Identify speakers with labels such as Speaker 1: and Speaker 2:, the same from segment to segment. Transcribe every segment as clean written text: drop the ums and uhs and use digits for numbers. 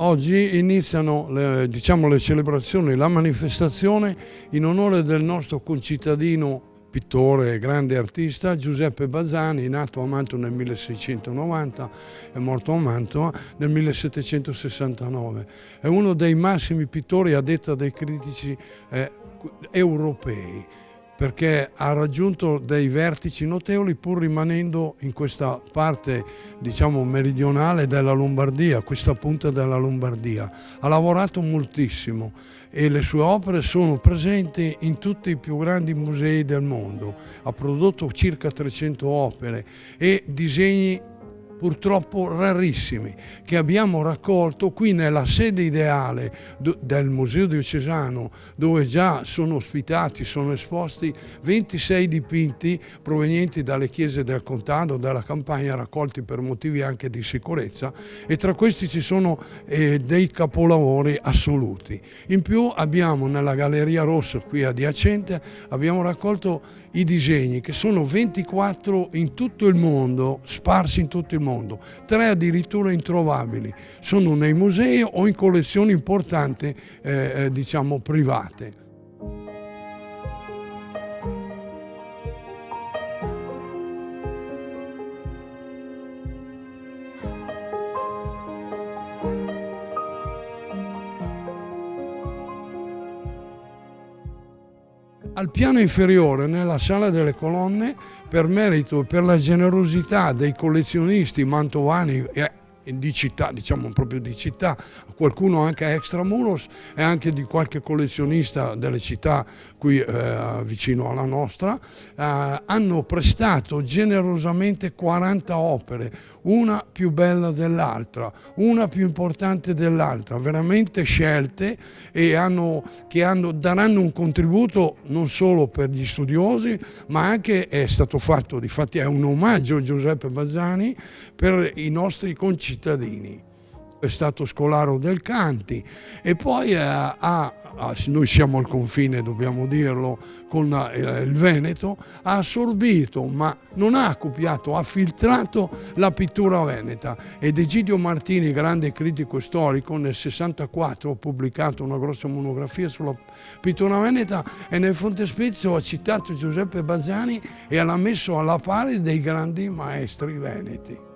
Speaker 1: Oggi iniziano le celebrazioni, la manifestazione in onore del nostro concittadino pittore e grande artista Giuseppe Bazzani, nato a Mantova nel 1690 e morto a Mantova nel 1769. È uno dei massimi pittori a detta dei critici europei, perché ha raggiunto dei vertici notevoli pur rimanendo in questa parte, diciamo, meridionale della Lombardia, questa punta della Lombardia. Ha lavorato moltissimo e le sue opere sono presenti in tutti i più grandi musei del mondo. Ha prodotto circa 300 opere e disegni purtroppo rarissimi, che abbiamo raccolto qui nella sede ideale del Museo Diocesano, dove già sono ospitati, sono esposti 26 dipinti provenienti dalle chiese del Contado, della Campania, raccolti per motivi anche di sicurezza, e tra questi ci sono dei capolavori assoluti. In più abbiamo nella Galleria Rossa, qui adiacente, abbiamo raccolto i disegni, che sono 24 in tutto il mondo, sparsi in tutto il mondo, 3 addirittura introvabili, sono nei musei o in collezioni importanti, diciamo private. Al piano inferiore, nella Sala delle Colonne, per merito e per la generosità dei collezionisti mantovani di città, diciamo proprio di città, qualcuno anche extramuros e anche di qualche collezionista delle città qui vicino alla nostra, hanno prestato generosamente 40 opere, una più bella dell'altra, una più importante dell'altra, veramente scelte e daranno un contributo non solo per gli studiosi, ma anche è stato fatto, difatti è un omaggio a Giuseppe Bazzani per i nostri concittadini. È stato scolaro del Canti e poi noi siamo al confine, dobbiamo dirlo, con il Veneto, ha assorbito, ma non ha copiato, ha filtrato la pittura veneta. Ed Egidio Martini, grande critico storico, nel 64 ha pubblicato una grossa monografia sulla pittura veneta e nel frontespizio ha citato Giuseppe Bazzani e l'ha messo alla pari dei grandi maestri veneti.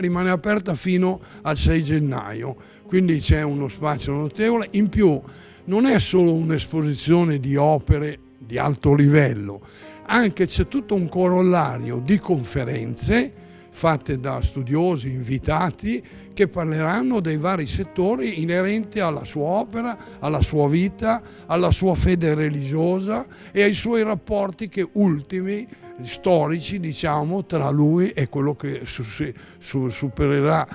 Speaker 1: Rimane aperta fino al 6 gennaio, quindi c'è uno spazio notevole. In più non è solo un'esposizione di opere di alto livello, anche c'è tutto un corollario di conferenze fatte da studiosi invitati che parleranno dei vari settori inerenti alla sua opera, alla sua vita, alla sua fede religiosa e ai suoi rapporti ultimi, storici, diciamo, tra lui e quello che supererà,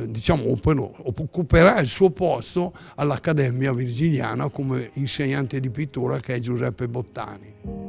Speaker 1: diciamo, occuperà il suo posto all'Accademia Virginiana come insegnante di pittura, che è Giuseppe Bottani.